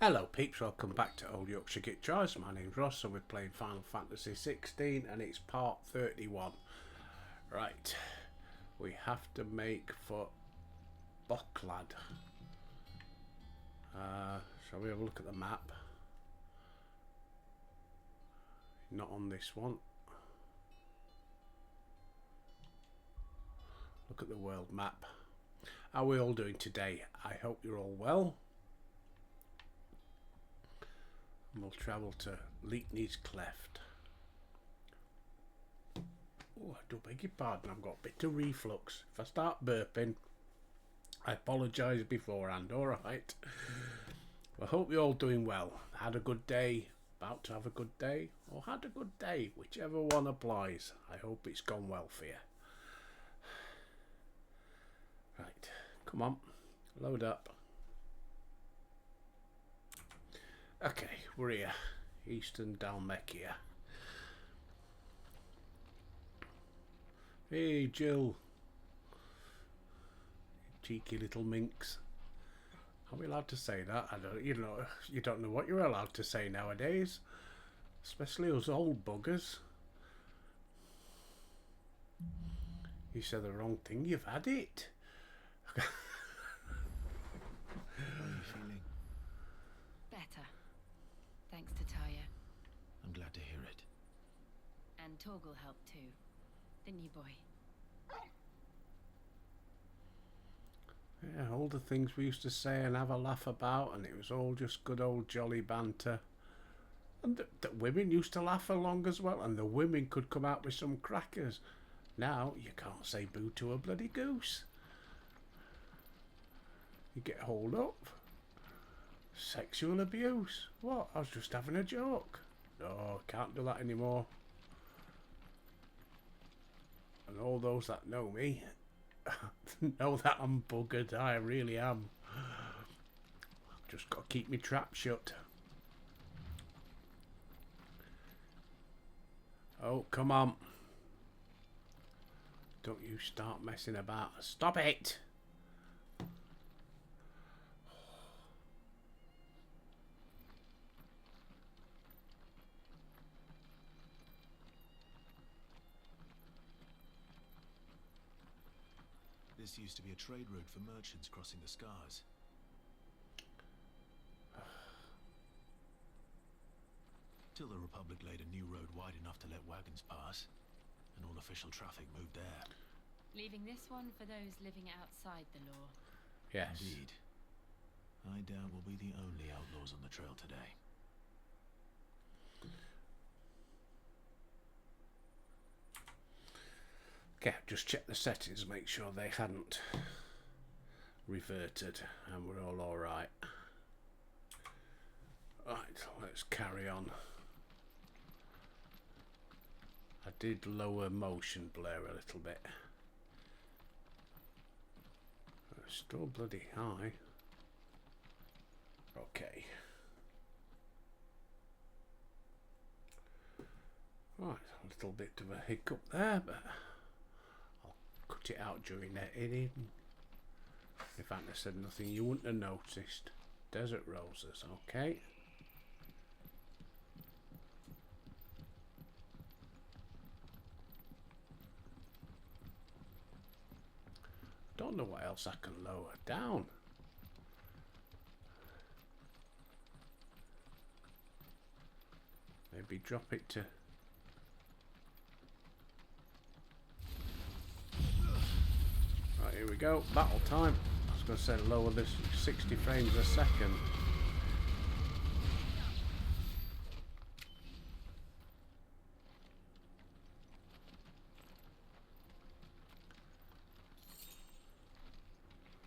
Hello peeps, welcome back to Old Yorkshire Git Tries. My name's Ross and we're playing Final Fantasy 16 and it's part 31. Right, we have to make for Bocklad. Shall we have a look at the map? Not on this one. Look at the world map. How are we all doing today? I hope you're all well. And we'll travel to Leetney's Cleft. Oh, I do beg your pardon, I've got a bit of reflux. If I start burping, I apologise beforehand, alright? I hope you're all doing well. Had a good day, about to have a good day, or had a good day, whichever one applies. I hope it's gone well for you. Right, come on, load up. Okay, we're here. Eastern Dalmekia. Hey, Jill. Cheeky little minx. Are we allowed to say that? I don't. You don't know what you're allowed to say nowadays, especially us old buggers. You said the wrong thing. You've had it. How are you feeling? Better. Thanks to Taya. I'm glad to hear it. And Torgal helped too. Didn't you, boy? Yeah, all the things we used to say and have a laugh about, and it was all just good old jolly banter. And the women used to laugh along as well, and the women could come out with some crackers. Now you can't say boo to a bloody goose. You get hauled up. Sexual abuse. What? I was just having a joke. No, can't do that anymore. And all those that know me know that I'm buggered. I really am. Just got to keep my trap shut. Oh, come on. Don't you start messing about. Stop it. This used to be a trade route for merchants crossing the Scars. Till the Republic laid a new road wide enough to let wagons pass, and all official traffic moved there. Leaving this one for those living outside the law. Yes. Indeed. I doubt we'll be the only outlaws on the trail today. Okay, just check the settings, make sure they hadn't reverted, and we're all alright. Right, let's carry on. I did lower motion blur a little bit. It's still bloody high. Okay. Right, a little bit of a hiccup there, but I'll cut it out during editing. If Anna said nothing, you wouldn't have noticed. Desert roses, okay. Don't know what else I can lower down. Maybe drop it to... Right, here we go. Battle time. I was going to say lower this 60 frames a second.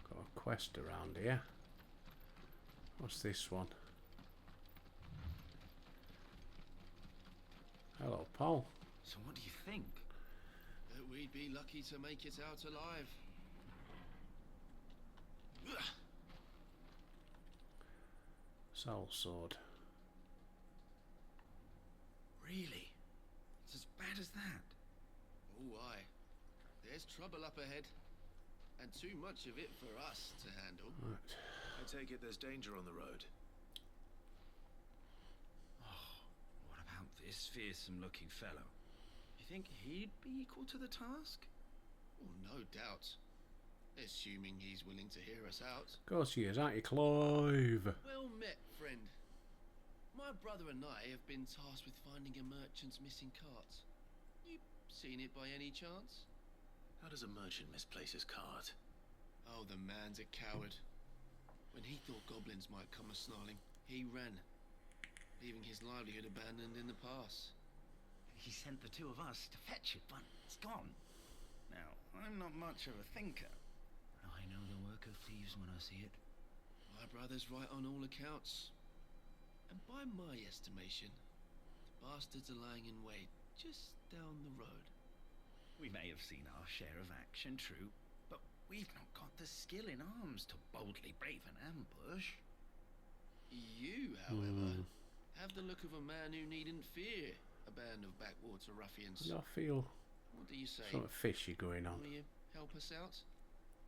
Got a quest around here. What's this one? Hello, Paul. So what do you think? That we'd be lucky to make it out alive. Soul sword. Really? It's as bad as that? Oh, aye. There's trouble up ahead. And too much of it for us to handle. Right. I take it there's danger on the road. this fearsome-looking fellow. You think he'd be equal to the task? Oh, no doubt. Assuming he's willing to hear us out. Of course he is, aren't you, Clive? Well met, friend. My brother and I have been tasked with finding a merchant's missing cart. You seen it by any chance? How does a merchant misplace his cart? Oh, the man's a coward. When he thought goblins might come a-snarling, he ran, leaving his livelihood abandoned in the pass. He sent the two of us to fetch it, but it's gone. Now, I'm not much of a thinker. I know the work of thieves when I see it. My brother's right on all accounts. And by my estimation, the bastards are lying in wait just down the road. We may have seen our share of action, true, but we've not got the skill in arms to boldly brave an ambush. You, however, have the look of a man who needn't fear a band of backwater ruffians. I feel What do you say? something fishy going on. Will you help us out?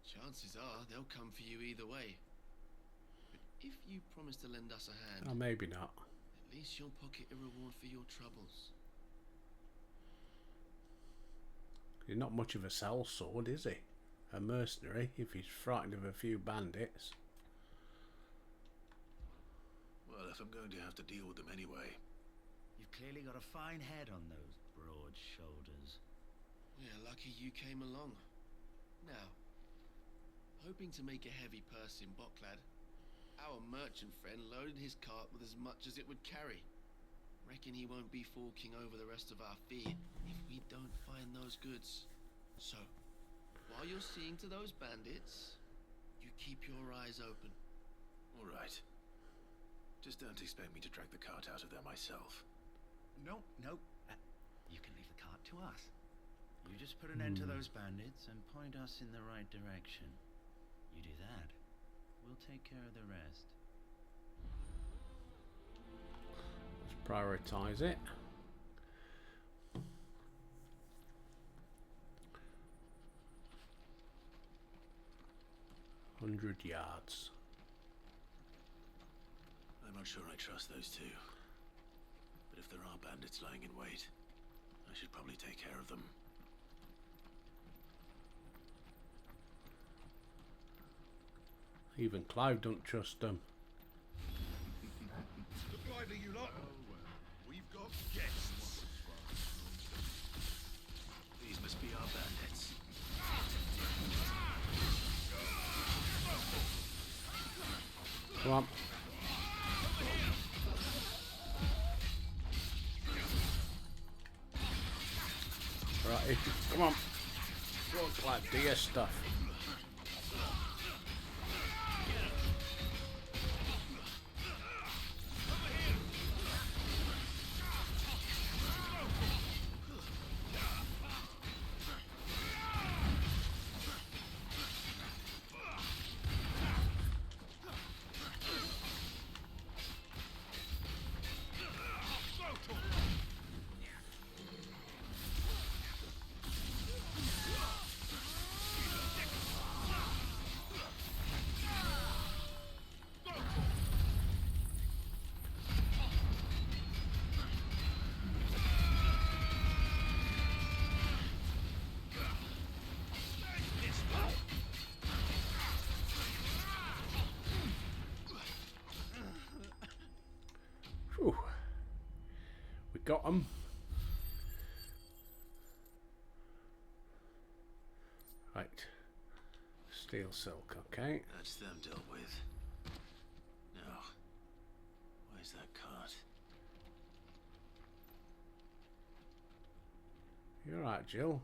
Chances are they'll come for you either way. But if you promise to lend us a hand, Oh, maybe not. at least you'll pocket a reward for your troubles. He's not much of a sellsword, is he? A mercenary, if he's frightened of a few bandits. Well, if I'm going to have to deal with them anyway. You've clearly got a fine head on those broad shoulders. We're lucky you came along. Now, hoping to make a heavy purse in Bocklad, our merchant friend loaded his cart with as much as it would carry. Reckon he won't be forking over the rest of our fee if we don't find those goods. So, while you're seeing to those bandits, you keep your eyes open. All right. Just don't expect me to drag the cart out of there myself. No. You can leave the cart to us. You just put an end to those bandits and point us in the right direction. You do that, we'll take care of the rest. Let's prioritise it. £100. I'm not sure I trust those two. But if there are bandits lying in wait, I should probably take care of them. Even Clive don't trust them. Look lively, you lot. We've got guests. These must be our bandits. Come on. Right, come on. Go on, Clive, do your stuff. Whew. We got them. Right. Steel silk, okay. That's them dealt with. Now, where's that cart? You're right, Jill.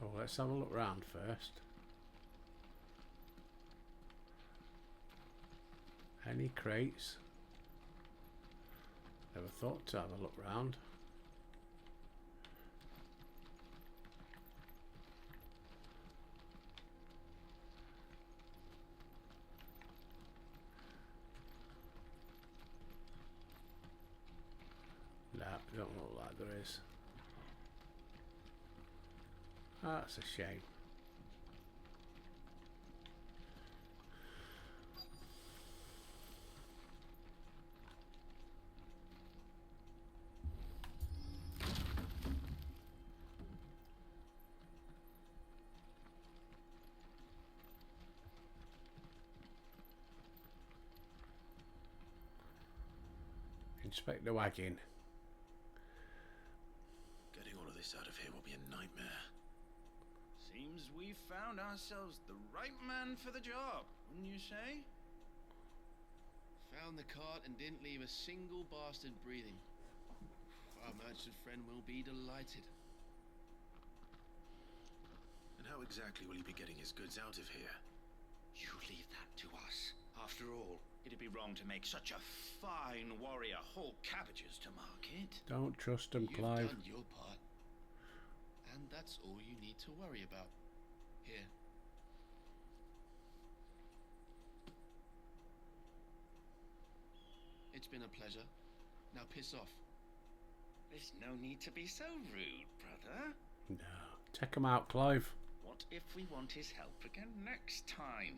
Oh, let's have a look round first. Any crates? Never thought to have a look round. No, don't look like there is. That's a shame. Inspect the wagon. Getting all of this out of here will be a nightmare. Seems we've found ourselves the right man for the job, wouldn't you say? Found the cart and didn't leave a single bastard breathing. Our merchant friend will be delighted. And how exactly will he be getting his goods out of here? You leave that to us. After all, it'd be wrong to make such a fine warrior haul cabbages to market. Don't trust him, You've Clive. done your part. And that's all you need to worry about. Here. It's been a pleasure. Now piss off. There's no need to be so rude, brother. No. Take him out, Clive. What if we want his help again next time?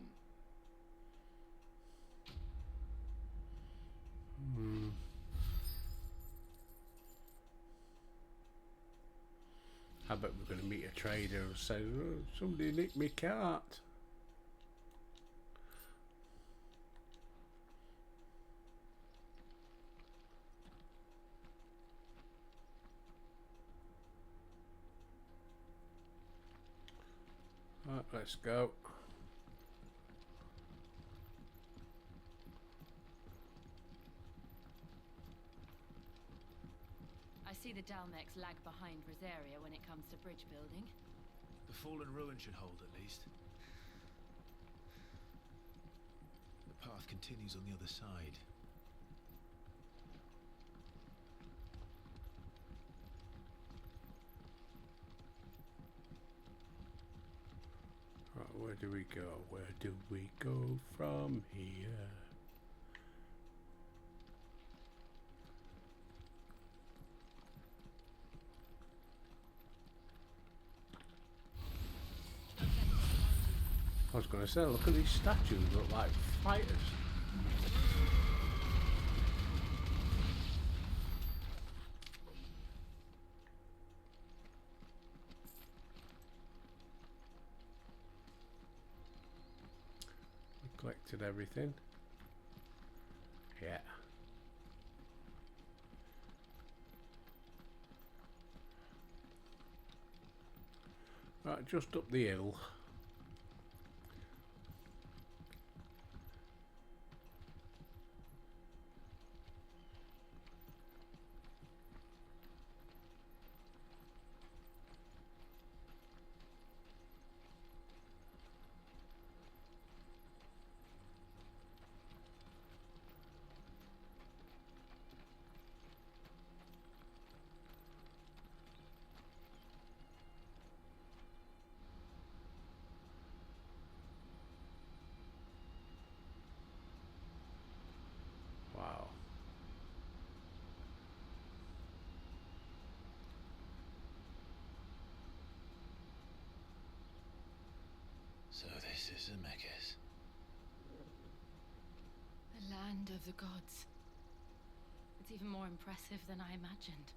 I bet we're going to meet a trader who says, oh, somebody nicked me cart. Right, let's go. I see the Dalmex lag behind Rosaria when it comes to bridge building. The fallen ruin should hold at least. The path continues on the other side. Right, where do we go? Where do we go from here? I was going to say, look at these statues, look like fighters. We collected everything. Yeah. Right, just up the hill. Wow. So this is Zemeckis. The land of the gods. It's even more impressive than I imagined.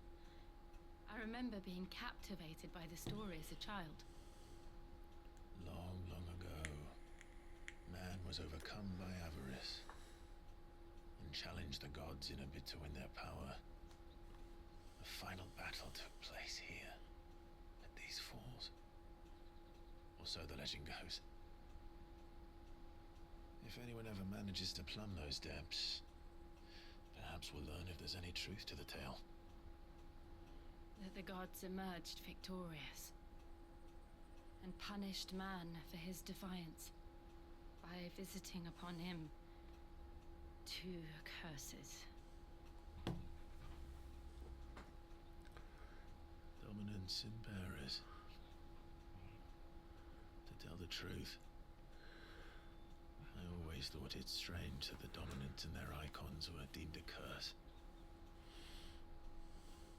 I remember being captivated by the story as a child. Long, long ago, man was overcome by avarice and challenged the gods in a bid to win their power. The final battle took place here, at these falls. Or so the legend goes. If anyone ever manages to plumb those depths, perhaps we'll learn if there's any truth to the tale. That the gods emerged victorious and punished man for his defiance by visiting upon him two curses. Dominance and bearers. To tell the truth, I always thought it strange that the dominant and their icons were deemed a curse.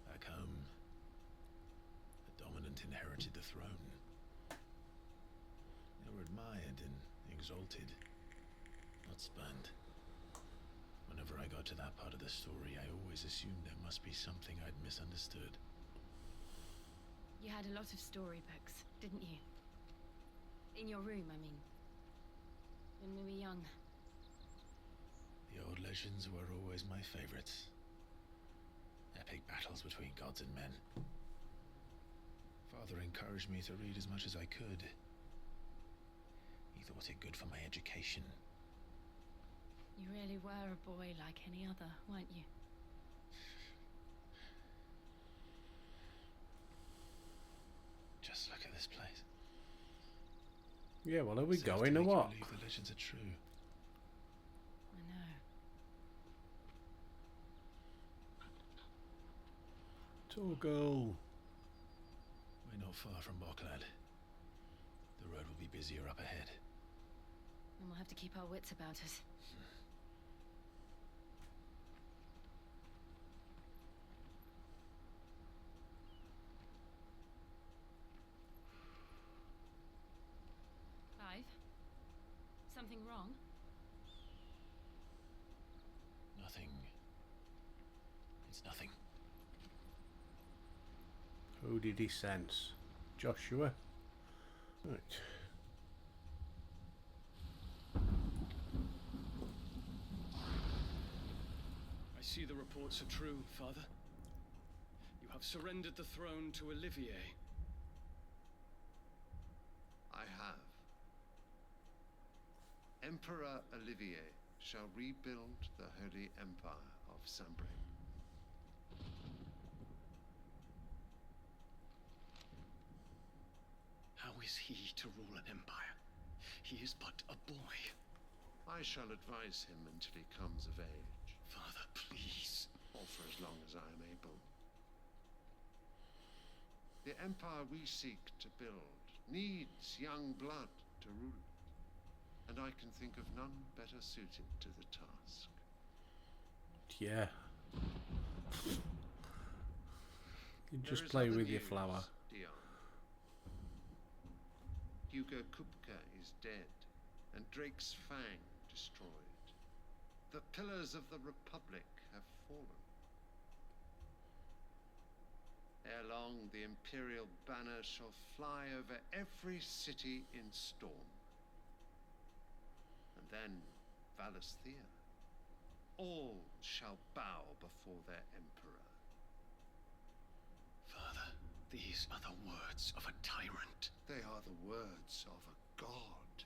Back home, the dominant inherited the throne, admired and exalted, not spurned. Whenever I got to that part of the story, I always assumed there must be something I'd misunderstood. You had a lot of storybooks, didn't you? In your room, I mean. When we were young. The old legends were always my favorites. Epic battles between gods and men. Father encouraged me to read as much as I could. He thought it good for my education. You really were a boy like any other, weren't you? Just look at this place. Yeah, well, are we Serves to going or make you what? believe the legends are true. I know. Toggle. We're not far from Boklad. The road will be busier up ahead. And we'll have to keep our wits about us. Clive? Something wrong? Nothing. It's nothing. Who did he sense? Joshua? Right. I see the reports are true, Father. You have surrendered the throne to Olivier. I have. Emperor Olivier shall rebuild the Holy Empire of Sambre. How is he to rule an empire? He is but a boy. I shall advise him until he comes of age, Father, please. or for as long as I am able. The empire we seek to build needs young blood to rule it, and I can think of none better suited to the task. Yeah. You There just is play other with your news, flower. Dion. Hugo Kupka is dead, and Drake's Fang destroyed. The pillars of the Republic have fallen. Ere long, the Imperial banner shall fly over every city in Storm. And then Valisthea. All shall bow before their emperor. Father, these are the words of a tyrant. They are the words of a god.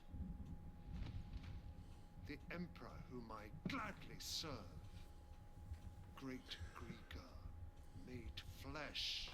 The emperor whom I gladly serve. Great Greeker, made flesh.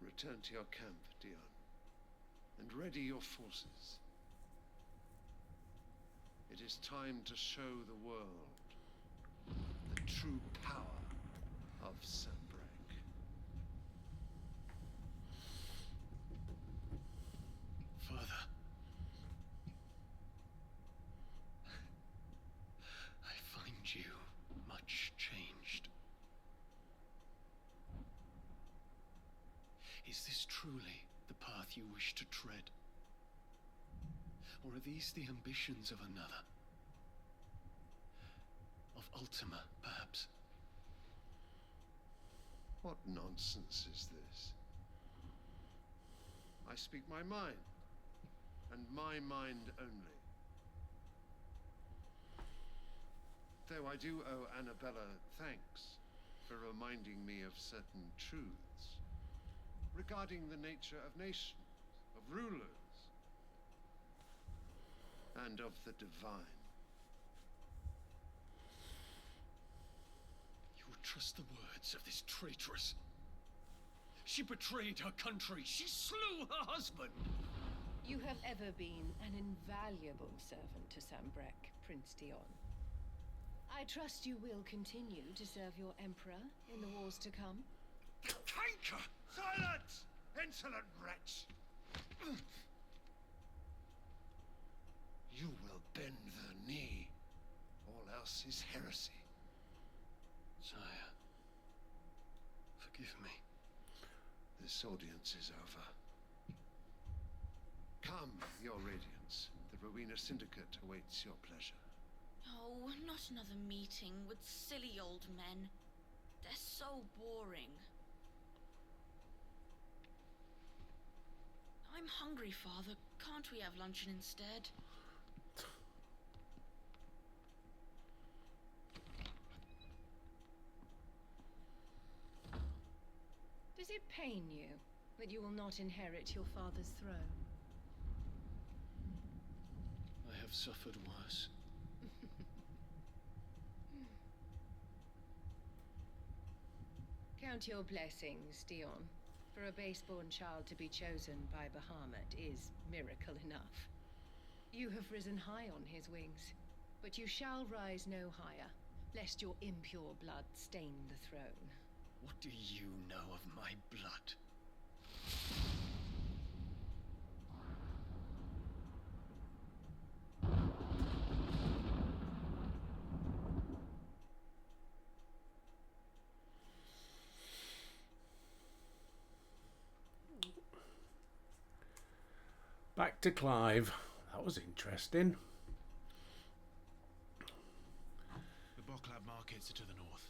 Return to your camp, Dion, and ready your forces. It is time to show the world the true power of Sambrek. Father. I find you much changed. Is this truly the path you wish to tread? Or are these the ambitions of another? Of Ultima, perhaps? What nonsense is this? I speak my mind, and my mind only. Though I do owe Annabella thanks for reminding me of certain truths regarding the nature of nations, of rulers, and of the divine. You would trust the words of this traitress? She betrayed her country. She slew her husband. You have ever been an invaluable servant to Sambrek, Prince Dion. I trust you will continue to serve your emperor in the wars to come. Canker! Silence! Insolent wretch! You will bend the knee. All else is heresy. Sire, forgive me. This audience is over. Come, your radiance. The Rowena Syndicate awaits your pleasure. Oh, not another meeting with silly old men. They're so boring. I'm hungry, Father. Can't we have luncheon instead? Does it pain you that you will not inherit your father's throne? I have suffered worse. Count your blessings, Dion. For a base-born child to be chosen by Bahamut is miracle enough. You have risen high on his wings, but you shall rise no higher, lest your impure blood stain the throne. What do you know of my blood? Back to Clive. That was interesting. The Boklab markets are to the north.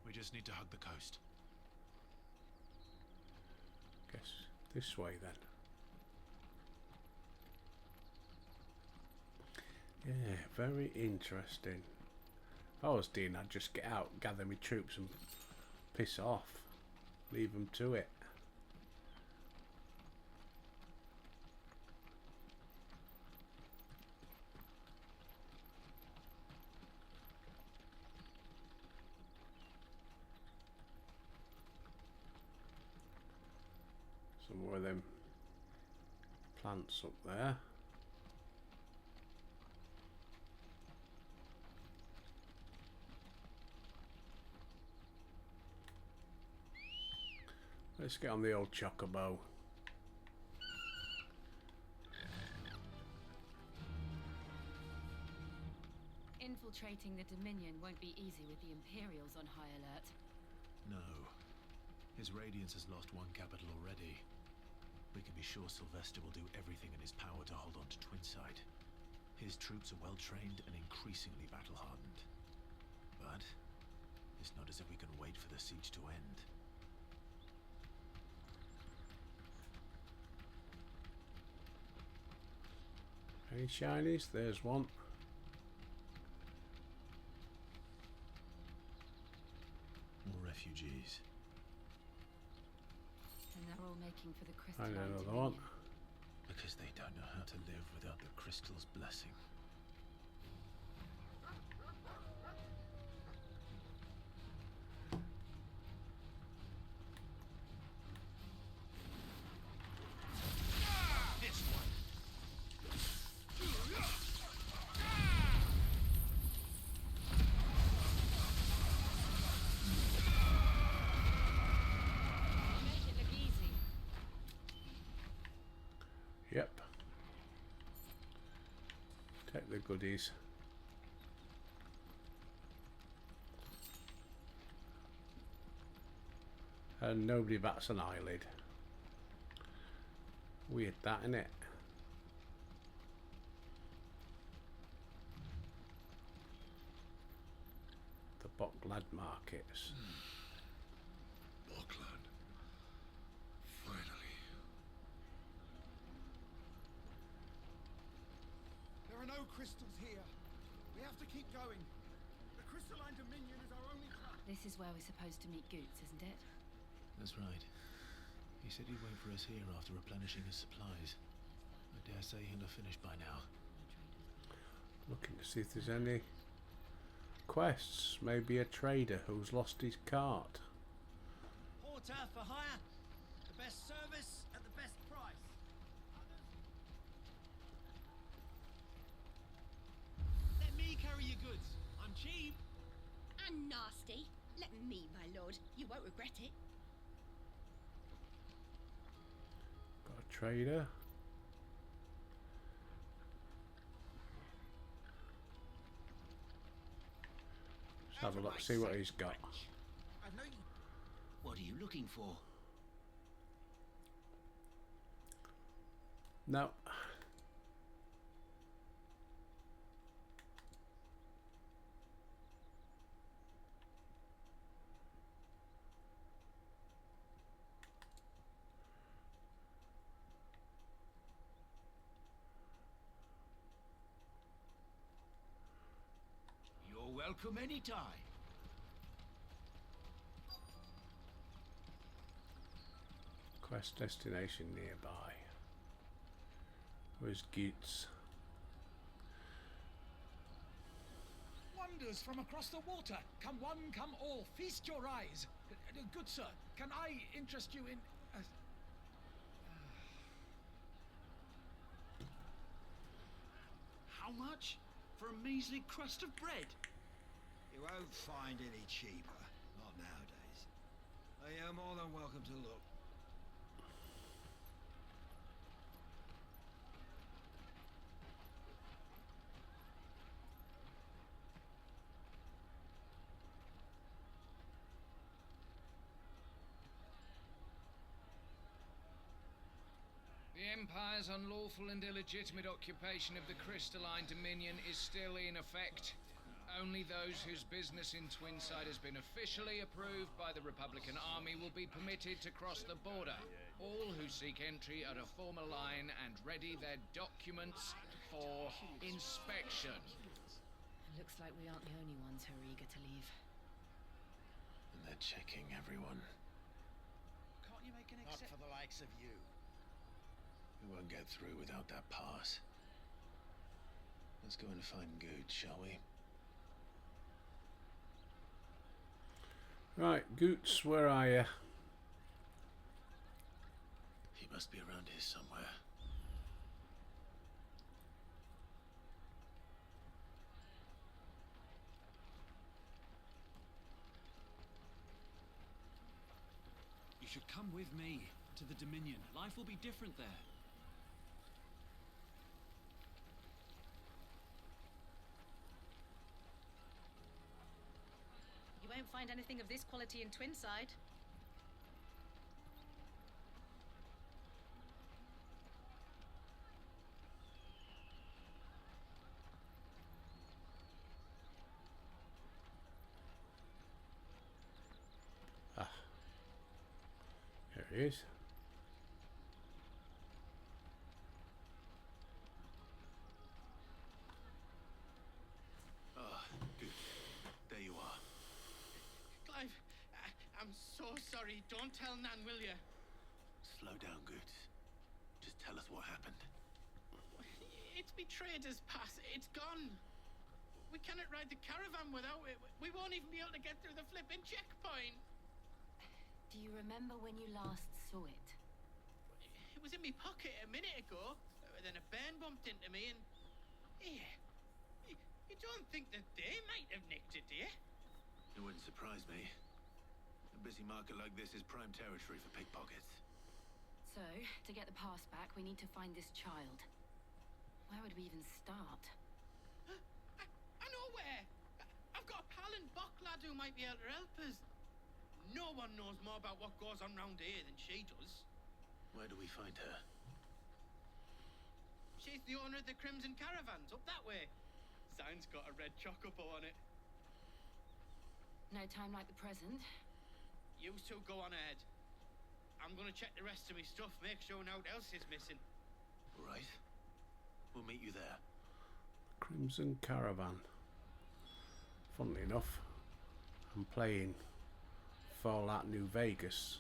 We just need to hug the coast. Guess this way then. Yeah, very interesting. If I was Dean, I'd just get out, gather my troops and piss off. Leave them to it. Some more of them plants up there. Let's get on the old chocobo. Infiltrating the Dominion won't be easy with the Imperials on high alert. No. His Radiance has lost one capital already. We can be sure Sylvester will do everything in his power to hold on to Twinside. His troops are well trained and increasingly battle-hardened. But it's not as if we can wait for the siege to end. Any shinies? There's one. More refugees. And they're all making for the I crystalline know another Dominion. one. Because they don't know how to live without the crystal's blessing. Make it look easy. Yep. Take the goodies. And nobody bats an eyelid. Weird that, innit? The Boklad markets. Boklad. Finally. There are no crystals here. We have to keep going. The crystalline dominion is our only path. This is where we're supposed to meet Goots, isn't it? That's right. He said he'd wait for us here after replenishing his supplies. I dare say he'll have finished by now. Looking to see if there's any quests. Maybe a trader who's lost his cart. Porter for hire. The best service at the best price. Let me carry your goods. I'm cheap. and nasty. Let me, my lord. You won't regret it. Got a trader. Let's have a look, see what he's got. I know you. What are you looking for? No. You're welcome anytime. Quest destination nearby. Where's Gits? Wonders from across the water. Come one, come all. Feast your eyes. Good sir, can I interest you in... How much? For a measly crust of bread? You won't find any cheaper. Not nowadays. You're more than welcome to look. The Empire's unlawful and illegitimate occupation of the Crystalline Dominion is still in effect. Only those whose business in Twinside has been officially approved by the Republican Army will be permitted to cross the border. All who seek entry are to form a line and ready their documents for inspection. It looks like we aren't the only ones who are eager to leave. And they're checking everyone. Can't you make an Not for the likes of you. We won't get through without that pass. Let's go and find Good, shall we? Right, Goots, where are you? He must be around here somewhere. You should come with me to the Dominion. Life will be different there. You won't find anything of this quality in Twinside. Ah. There he is. Good. There you are. Clive, I'm so sorry. Don't tell Nan, will you? Slow down, Good. Just tell us what happened. It's betrayed us, Pass. It's gone. We cannot ride the caravan without it. We won't even be able to get through the flipping checkpoint. Do you remember when you last saw it? It was in my pocket a minute ago. Then a bairn bumped into me and... Yeah. You don't think that they might have nicked it, do you? It wouldn't surprise me. A busy market like this is prime territory for pickpockets. So, to get the pass back, we need to find this child. Where would we even start? I know where. I've got a pal in Bocklad who might be able to help us. No one knows more about what goes on round here than she does. Where do we find her? She's the owner of the Crimson Caravans, up that way. Sign's got a red chocobo on it. No time like the present. You two go on ahead. I'm gonna check the rest of my stuff, make sure naught else is missing. All right. We'll meet you there. Crimson Caravan. Funnily enough, I'm playing Fallout New Vegas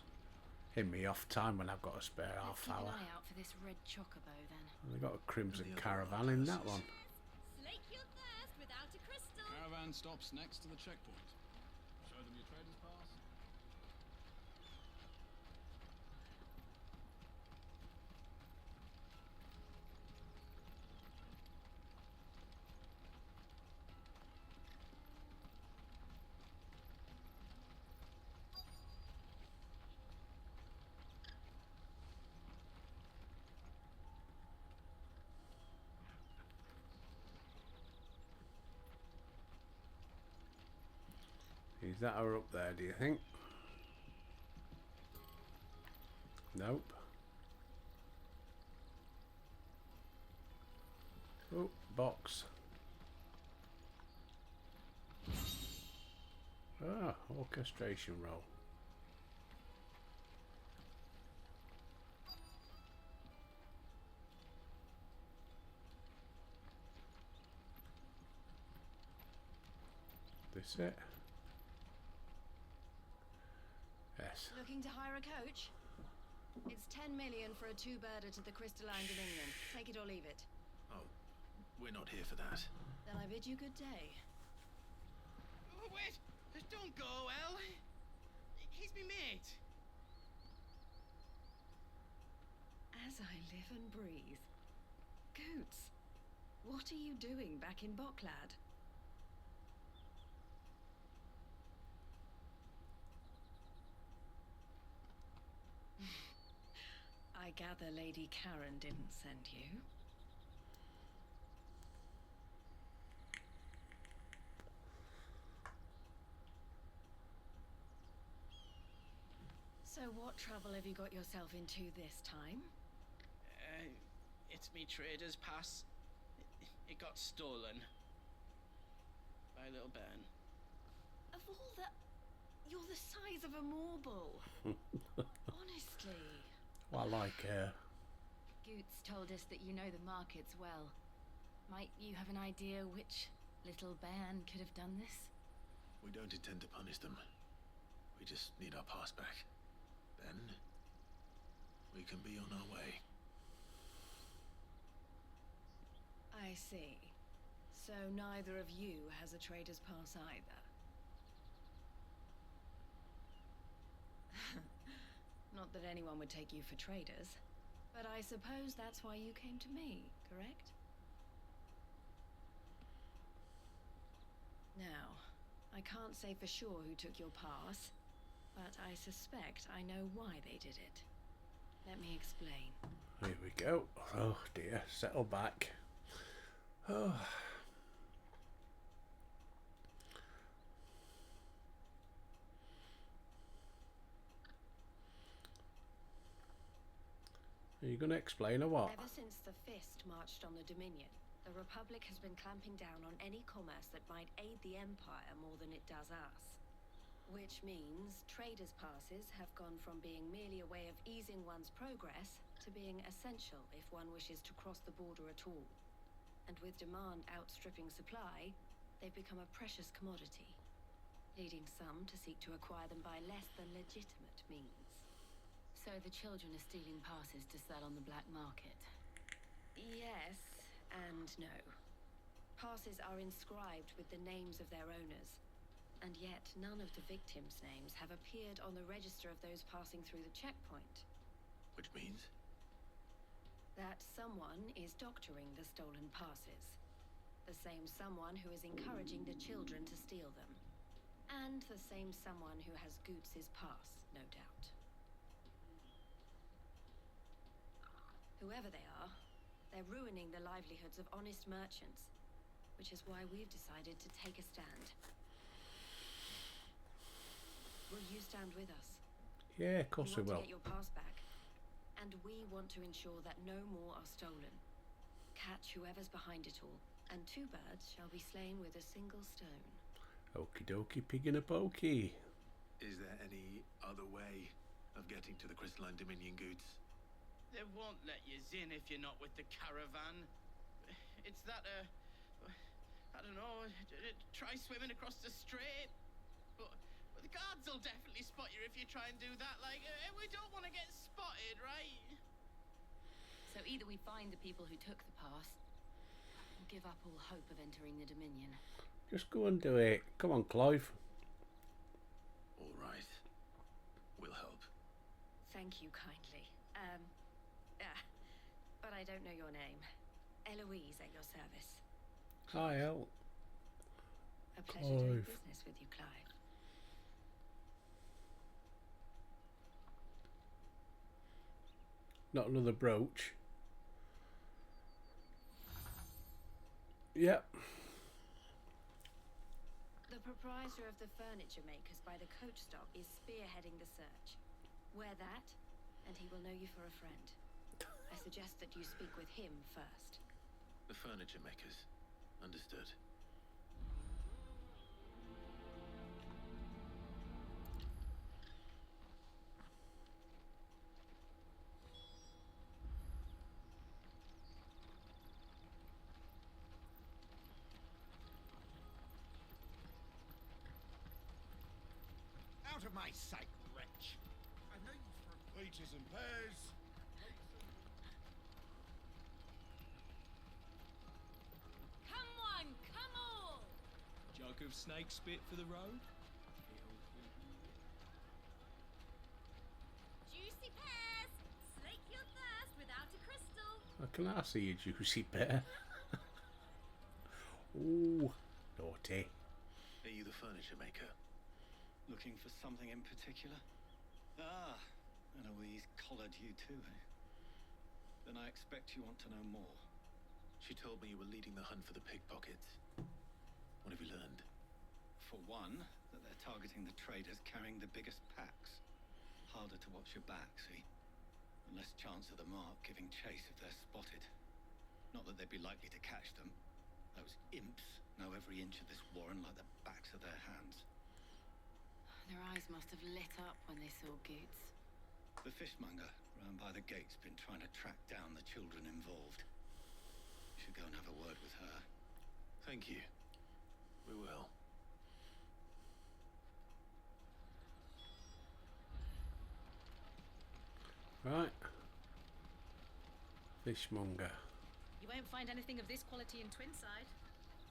in me off time when I've got a spare half Keep hour. an eye out for this red chocobo then. They got a Crimson Caravan in that one. Slake your thirst without a crystal. Caravan stops next to the checkpoint. Show them your trader's pass. Is that her up there, do you think? Nope. Oh, box. Ah, orchestration roll. This it? Yes. Looking to hire a coach? It's 10 million for a two-birder to the Crystalline Dominion. Take it or leave it. Oh, we're not here for that. Then I bid you good day. Oh, wait! Don't go, El! He's me mate! As I live and breathe. Goots, what are you doing back in Bocklad? I gather Lady Karen didn't send you. So what trouble have you got yourself into this time? It's me trader's pass. It got stolen. By little Ben. Of all the... You're the size of a marble. Honestly. Well, I like her. Goots told us that you know the markets well. Might you have an idea which little bairn could have done this? We don't intend to punish them. We just need our pass back. Then, we can be on our way. I see. So neither of you has a trader's pass either. Not that anyone would take you for traders, but I suppose that's why you came to me, correct? Now, I can't say for sure who took your pass, but I suspect I know why they did it. Let me explain. Here we go. Oh dear, settle back. Oh. Are you going to explain or what? Ever since the Fist marched on the Dominion, the Republic has been clamping down on any commerce that might aid the Empire more than it does us. Which means traders' passes have gone from being merely a way of easing one's progress to being essential if one wishes to cross the border at all. And with demand outstripping supply, they've become a precious commodity, leading some to seek to acquire them by less than legitimate means. So the children are stealing passes to sell on the black market? Yes and no. Passes are inscribed with the names of their owners, and yet none of the victims' names have appeared on the register of those passing through the checkpoint. Which means? That someone is doctoring the stolen passes. The same someone who is encouraging the children to steal them. And the same someone who has Goots' pass, no doubt. Whoever they are, they're ruining the livelihoods of honest merchants, which is why we've decided to take a stand. Will you stand with us? Yeah, of course we want will. to get your pass back, and we want to ensure that no more are stolen. Catch whoever's behind it all, and two birds shall be slain with a single stone. Okie dokie, pig in a pokey. Is there any other way of getting to the Crystalline Dominion, Goots? They won't let you in if you're not with the caravan. It's that, I don't know, try swimming across the strait. But the guards will definitely spot you if you try and do that. Like, we don't want to get spotted, right? So either we find the people who took the pass, or give up all hope of entering the Dominion. Just go and do it. Come on, Clive. All right. We'll help. Thank you kindly. But I don't know your name. Eloise at your service. Hi, El. A pleasure doing business with you, Clive. Not another brooch. Yep. The proprietor of the furniture makers by the coach stop is spearheading the search. Wear that, and he will know you for a friend. I suggest that you speak with him first. The furniture makers. Understood. Out of my sight, wretch! I've no use for peaches and pears. Come on, come on! Jug of snake spit for the road? Juicy pears! Slake your thirst without a crystal. Can I see a juicy pear? Ooh, naughty. Are you the furniture maker? Looking for something in particular? Ah, Eloise collared you too, eh? Then I expect you want to know more. She told me you were leading the hunt for the pickpockets. What have you learned? For one, that they're targeting the traders carrying the biggest packs. Harder to watch your back, see? And less chance of the mark giving chase if they're spotted. Not that they'd be likely to catch them. Those imps know every inch of this warren like the backs of their hands. Their eyes must have lit up when they saw Goots. The fishmonger round by the gate's been trying to track down the children involved. You should go and have a word with her. Thank you. We will. Right. Fishmonger. You won't find anything of this quality in Twinside.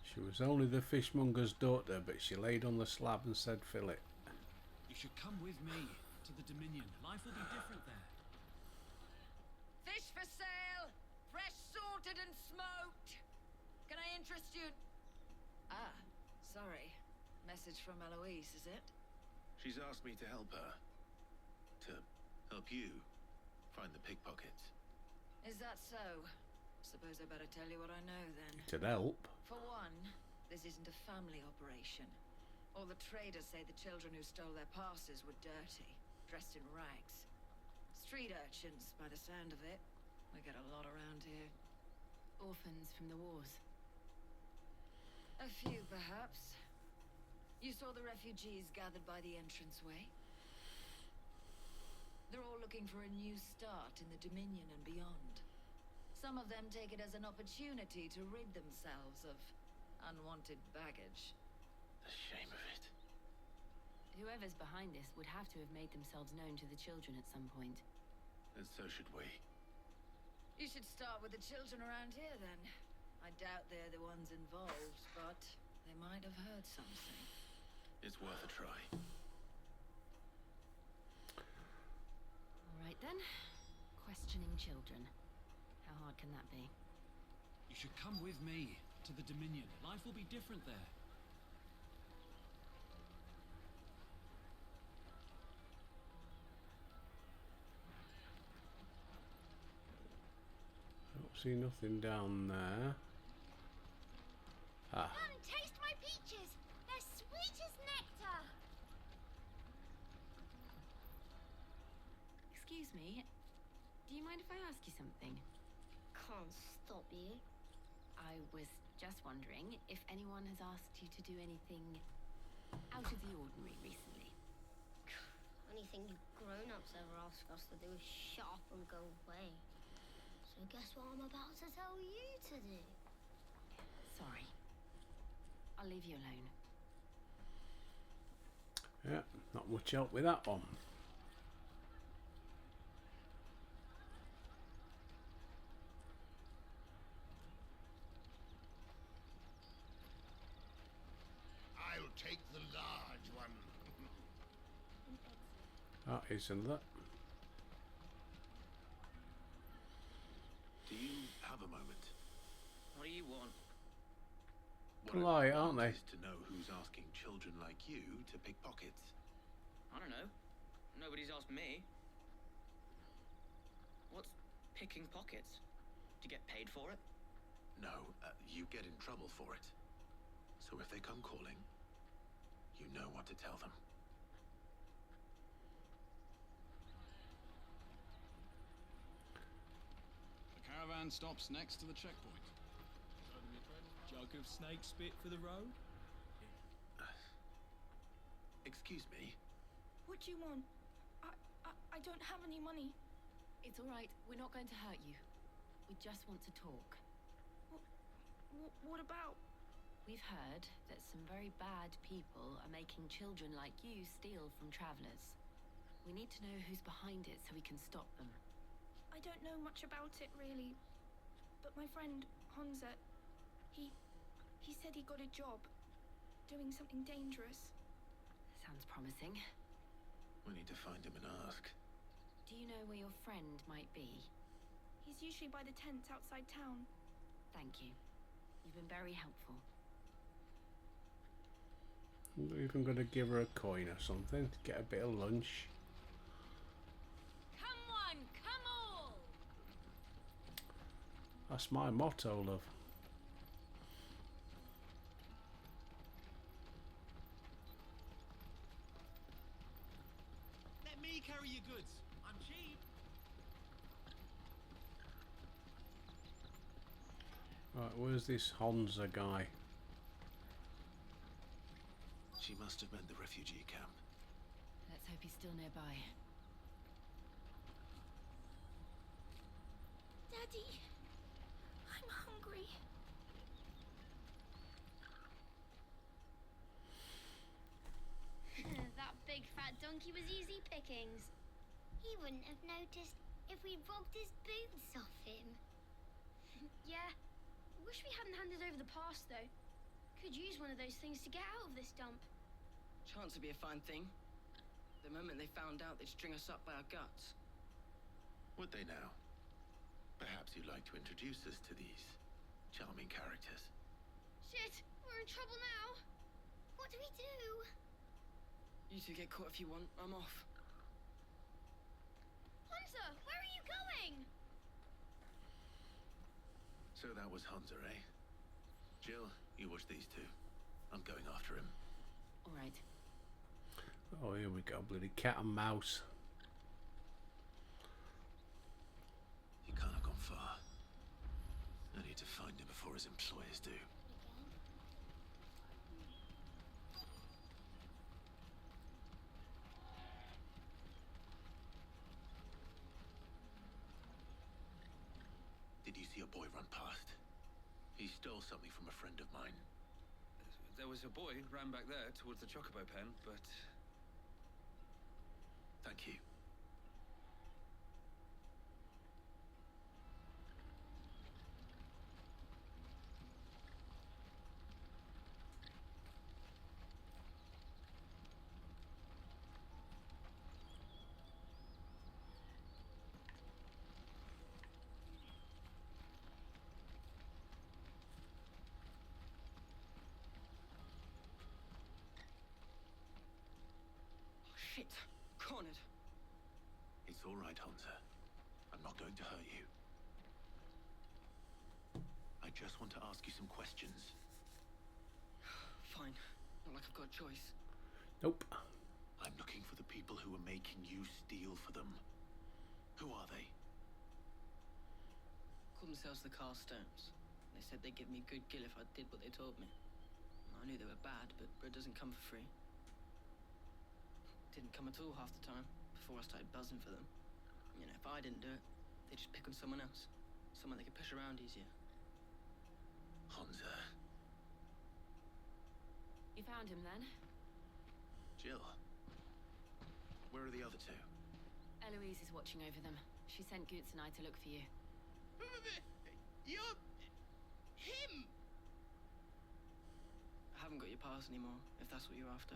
She was only the fishmonger's daughter, but she laid on the slab and said, "Fill it." You should come with me to the Dominion. Life will be different there. Fish for sale! Fresh sorted and smoked! Can I interest you? Ah, sorry. Message from Eloise, is it? She's asked me to help her. To help you find the pickpockets. Is that so? Suppose I better tell you what I know then. It'd help. For one, this isn't a family operation. All the traders say the children who stole their passes were dirty, dressed in rags. Street urchins, by the sound of it. We get a lot around here. Orphans from the wars. A few, perhaps. You saw the refugees gathered by the entranceway? They're all looking for a new start in the Dominion and beyond. Some of them take it as an opportunity to rid themselves of unwanted baggage. The shame of it. Whoever's behind this would have to have made themselves known to the children at some point. And so should we. You should start with the children around here, then. I doubt they're the ones involved, but they might have heard something. It's worth a try. All right, then. Questioning children. How hard can that be? You should come with me to the Dominion. Life will be different there. I don't see nothing down there. Ah. Come and taste my peaches. They're sweet as nectar. Excuse me. Do you mind if I ask you something? Can't stop you. I was just wondering if anyone has asked you to do anything out of the ordinary recently. Anything you grown-ups ever ask us to do is shut up and go away. So guess what I'm about to tell you to do? Sorry. I'll leave you alone. Yeah, not much help with that one. I'll take the large one. That is another. Do you have a moment? What do you want? Polite, aren't they? Is to know who's asking children like you to pick pockets. I don't know. Nobody's asked me. What's picking pockets? Do you get paid for it? No, you get in trouble for it. So if they come calling, You know what to tell them. The caravan stops next to the checkpoint. Jug of snake spit for the road? Excuse me? What do you want? I don't have any money. It's all right. We're not going to hurt you. We just want to talk. What about? We've heard that some very bad people are making children like you steal from travelers. We need to know who's behind it so we can stop them. I don't know much about it, really. But my friend, Honza, he said he got a job doing something dangerous. Sounds promising. We need to find him and ask. Do you know where your friend might be? He's usually by the tents outside town. Thank you. You've been very helpful. I'm not even going to give her a coin or something to get a bit of lunch. Come on, come all! That's my motto, love. Let me carry your goods. I'm cheap. Right, where's this Honza guy? She must have meant the refugee camp. Let's hope he's still nearby. Daddy, I'm hungry. That big fat donkey was easy pickings. He wouldn't have noticed if we'd robbed his boots off him. Yeah. Wish we hadn't handed over the pass, though. Could use one of those things to get out of this dump. Chance would be a fine thing. The moment they found out, they'd string us up by our guts. Would they now? Perhaps you'd like to introduce us to these charming characters. Shit, we're in trouble now. What do we do? You two get caught if you want. I'm off. Hunter, where are you going? So that was Hunter, eh? Jill, you watch these two. I'm going after him. All right. Oh, here we go. Bloody cat and mouse. He can't have gone far. I need to find him before his employers do. Did you see a boy run past? He stole something from a friend of mine. There was a boy ran back there towards the chocobo pen, but... Thank you. Shit. Cornered. It's all right, Hunter. I'm not going to hurt you. I just want to ask you some questions. Fine. Not like I've got a choice. Nope. I'm looking for the people who are making you steal for them. Who are they? Called themselves the Carstones. They said they'd give me good gill if I did what they told me. I knew they were bad, but bread doesn't come for free. Didn't come at all half the time, before I started buzzing for them. You know, if I didn't do it, they'd just pick on someone else. Someone they could push around easier. Hunter. You found him then? Jill. Where are the other two? Eloise is watching over them. She sent Goots and I to look for you. You're... him! I haven't got your pass anymore, if that's what you're after.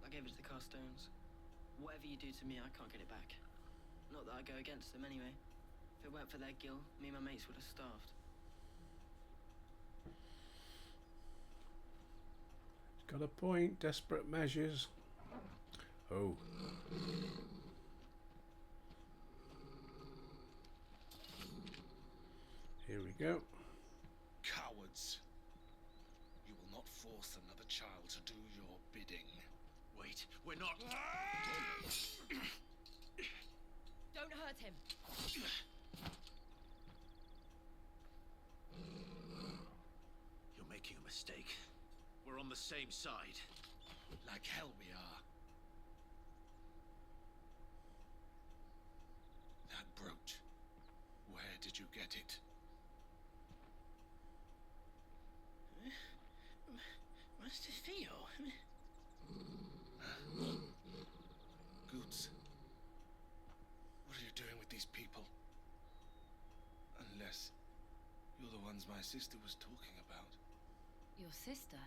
I gave it to the Carstones. Whatever you do to me, I can't get it back. Not that I go against them anyway. If it weren't for their gill, me and my mates would have starved. Got a point. Desperate measures. Oh. Here we go. Cowards. You will not force another child to do your bidding. Wait, we're not... Don't hurt him. You're making a mistake. We're on the same side. Like hell we are. That brooch. Where did you get it? Master Theo. Goots. What are you doing with these people? Unless you're the ones my sister was talking about. Your sister?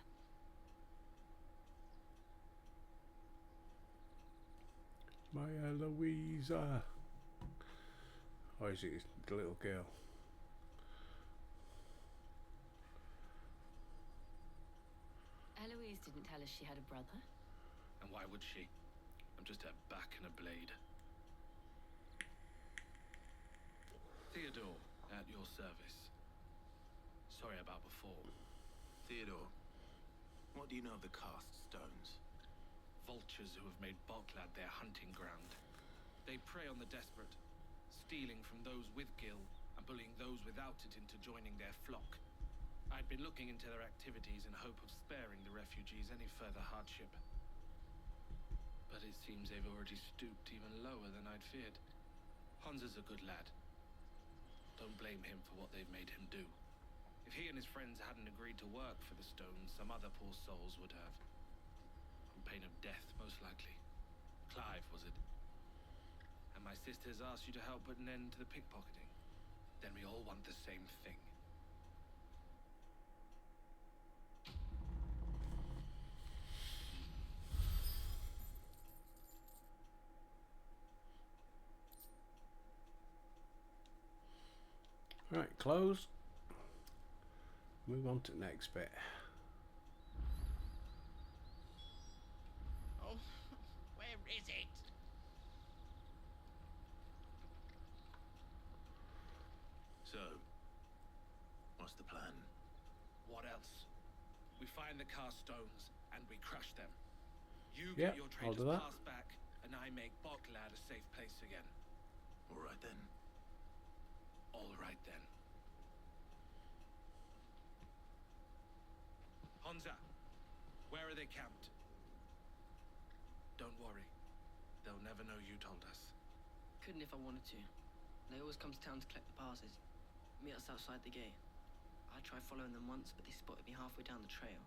My Eloisa. Or is it the little girl? Eloise didn't tell us she had a brother. And why would she? I'm just her back and a blade. Theodore, at your service. Sorry about before. Theodore, what do you know of the cast stones? Vultures who have made Boklad their hunting ground. They prey on the desperate, stealing from those with gil and bullying those without it into joining their flock. I'd been looking into their activities in hope of sparing the refugees any further hardship. But it seems they've already stooped even lower than I'd feared. Hans is a good lad. Don't blame him for what they've made him do. If he and his friends hadn't agreed to work for the stones, some other poor souls would have. On pain of death, most likely. Clive, was it? And my sisters asked you to help put an end to the pickpocketing. Then we all want the same thing. Right, close. Move on to the next bit. Oh, where is it? So, what's the plan? What else? We find the cast stones and we crush them. You Yeah, get your I'll traitors do that. passed back, and I make Boklad a safe place again. All right then. All right then. Honza, where are they camped? Don't worry. They'll never know you told us. Couldn't if I wanted to. They always come to town to collect the passes. Meet us outside the gate. I tried following them once, but they spotted me halfway down the trail.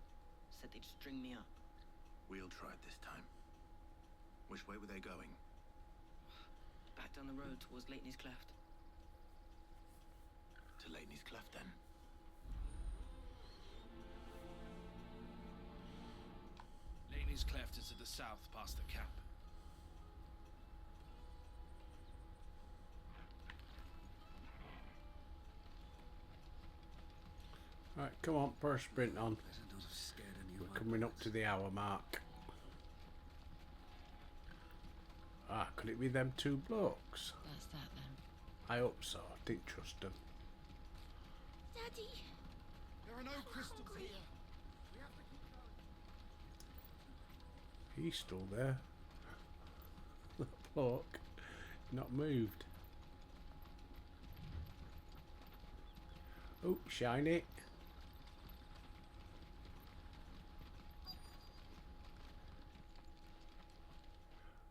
Said they'd string me up. We'll try it this time. Which way were they going? Back down the road towards Lateney's Cleft. To Lateney's Cleft then. Laney's Cleft is to the south past the camp. Right, come on, put a sprint on. We're coming up to the hour mark. Ah, could it be them two blokes? That's that then. I hope so. I didn't trust them. Daddy! There are no crystals here. We have to keep going. He's still there. The bloke. Not moved. Oh, shiny.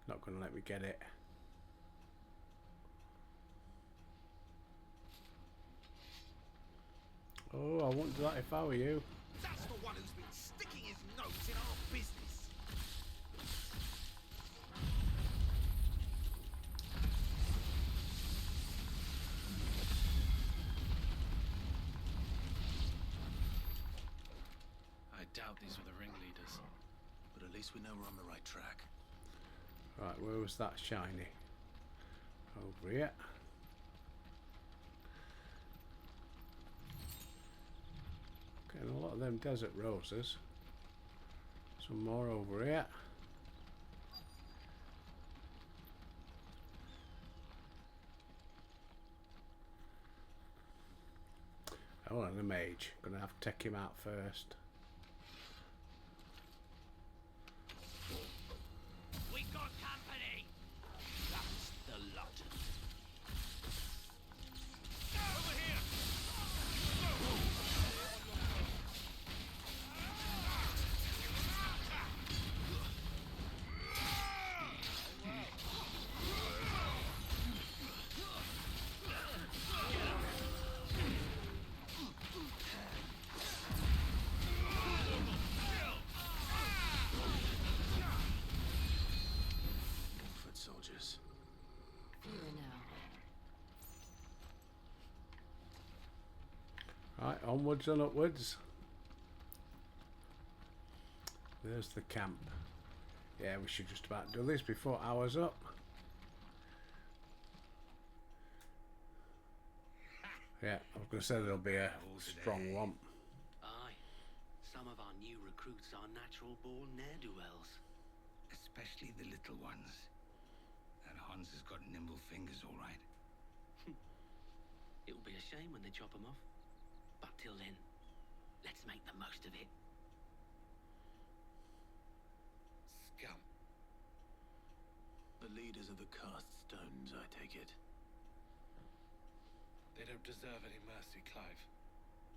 Not going to let me get it. Oh, I wouldn't do that if I were you. That's the one who's been sticking his nose in our business. I doubt these were the ringleaders. But at least we know we're on the right track. Right, where was that shiny? Over here. Getting a lot of them desert roses. Some more over here. Oh, and the mage. Gonna have to take him out first. Right, onwards and upwards. There's the camp. Yeah, we should just about do this before hours up. Yeah, I was going to say there'll be a strong one. Aye. Some of our new recruits are natural-born ne'er-do-wells. Especially the little ones. That Hans has got nimble fingers, all right. It'll be a shame when they chop them off. But till then, let's make the most of it. Scum. The leaders of the cast stones, I take it. They don't deserve any mercy, Clive.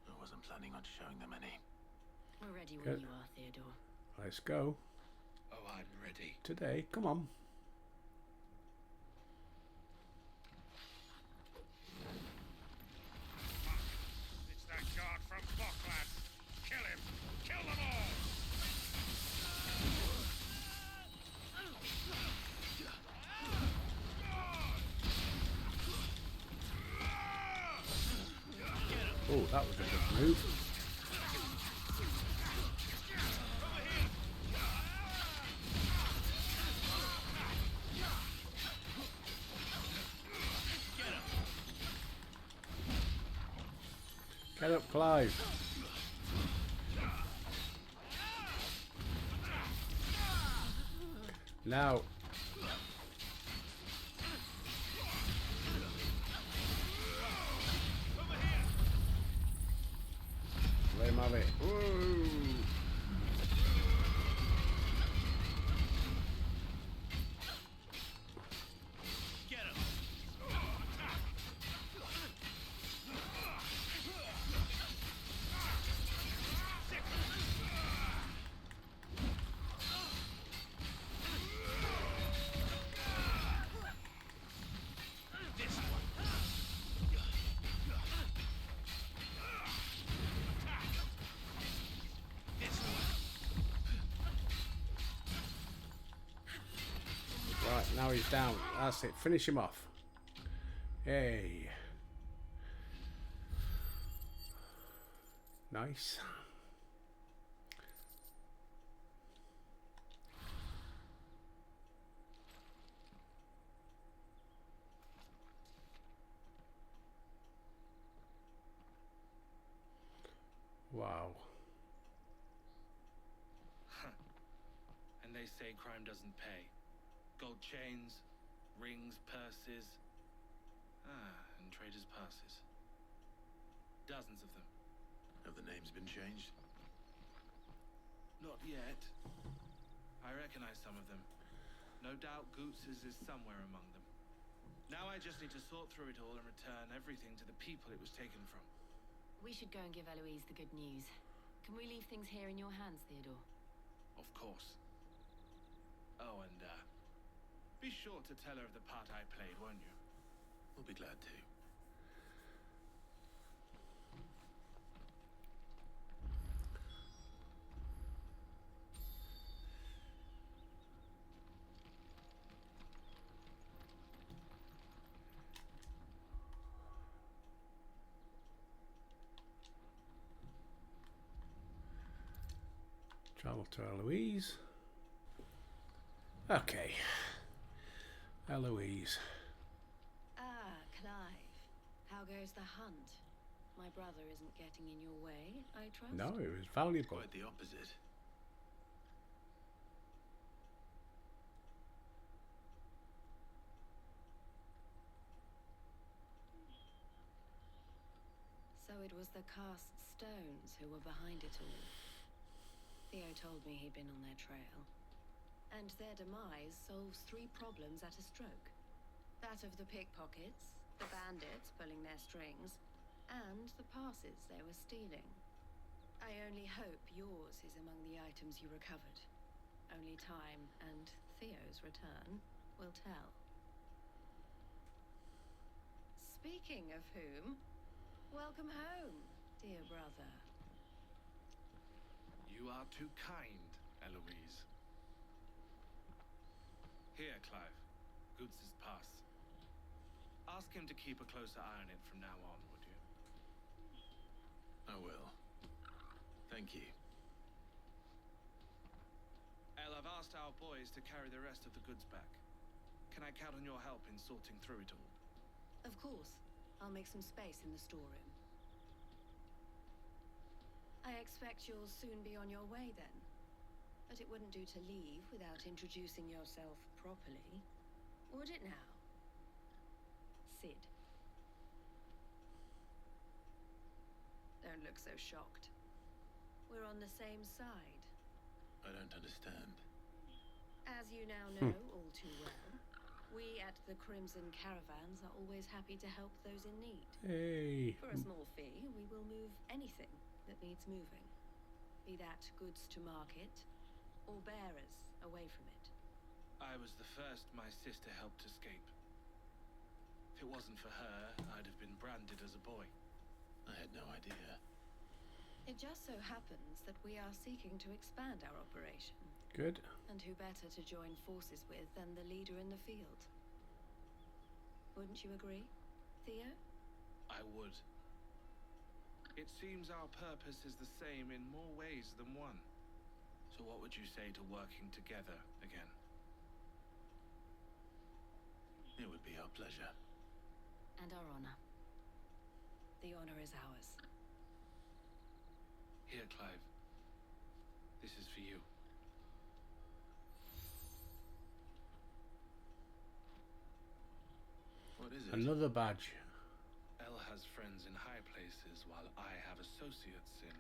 I wasn't planning on showing them any. We're ready when Good. you are, Theodore. Let's go. Oh, I'm ready. Today, come on. It's that guard from Bocklad. Kill him. Kill them all. Oh, that was a good move. Get up, Clive. Now. Let him have it. Woo! Right, now he's down. That's it. Finish him off. Hey. Nice. Wow. And they say crime doesn't pay. Gold chains, rings, purses. And traders' passes. Dozens of them. Have the names been changed? Not yet. I recognize some of them. No doubt Goots's is somewhere among them. Now I just need to sort through it all and return everything to the people it was taken from. We should go and give Eloise the good news. Can we leave things here in your hands, Theodore? Of course. Oh, and be sure to tell her of the part I played, won't you? We'll be glad to. Travel to Eloise. Okay. Eloise. Ah, Clive. How goes the hunt? My brother isn't getting in your way, I trust? No, it was valuable. Quite the opposite. So it was the cast stones who were behind it all. Theo told me he'd been on their trail. And their demise solves 3 problems at a stroke. That of the pickpockets, the bandits pulling their strings, and the passes they were stealing. I only hope yours is among the items you recovered. Only time and Theo's return will tell. Speaking of whom, welcome home, dear brother. You are too kind, Eloise. Here, Clive. Goots's pass. Ask him to keep a closer eye on it from now on, would you? I will. Thank you. El, I've asked our boys to carry the rest of the goods back. Can I count on your help in sorting through it all? Of course. I'll make some space in the storeroom. I expect you'll soon be on your way then. But it wouldn't do to leave without introducing yourself properly. Would it now? Sid. Don't look so shocked. We're on the same side. I don't understand. As you now know all too well, we at the Crimson Caravans are always happy to help those in need. Hey. For a small fee, we will move anything that needs moving. Be that goods to market, or bearers away from it. I was the first my sister helped escape. If it wasn't for her, I'd have been branded as a boy. I had no idea. It just so happens that we are seeking to expand our operation. Good. And who better to join forces with than the leader in the field? Wouldn't you agree, Theo? I would. It seems our purpose is the same in more ways than one. So what would you say to working together again? It would be our pleasure. And our honor. The honor is ours. Here, Clive. This is for you. What is it? Another badge. El has friends in high places, while I have associates in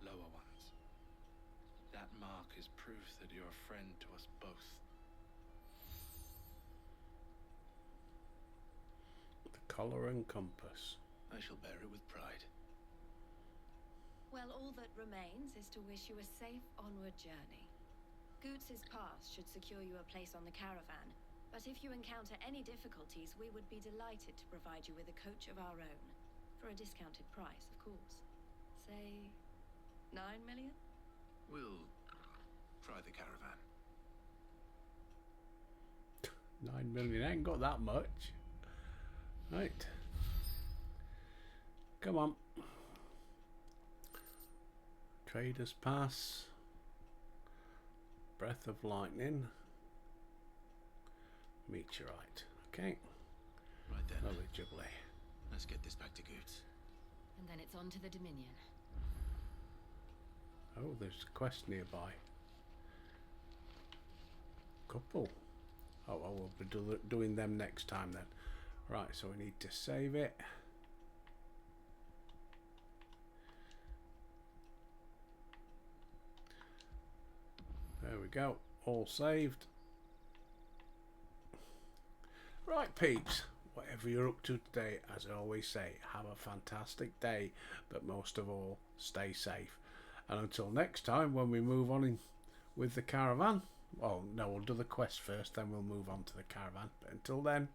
lower ones. That mark is proof that you're a friend to us both. The collar and compass. I shall bear it with pride. Well, all that remains is to wish you a safe onward journey. Goots' pass should secure you a place on the caravan, but if you encounter any difficulties, we would be delighted to provide you with a coach of our own. For a discounted price, of course. Say, 9 million? We'll try the caravan. 9 million, ain't got that much. Right. Come on. Trader's Pass. Breath of Lightning. Meteorite. Okay. Right then. Lovely jubbly. Let's get this back to Goots. And then it's on to the Dominion. Oh, there's a quest nearby. Couple. Oh, well, we'll be doing them next time then. Right, so we need to save it. There we go. All saved. Right, peeps. Whatever you're up to today, as I always say, have a fantastic day. But most of all, stay safe. And until next time, when we move on with the caravan. Well, no, we'll do the quest first, then we'll move on to the caravan. But until then,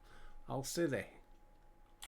I'll see thee.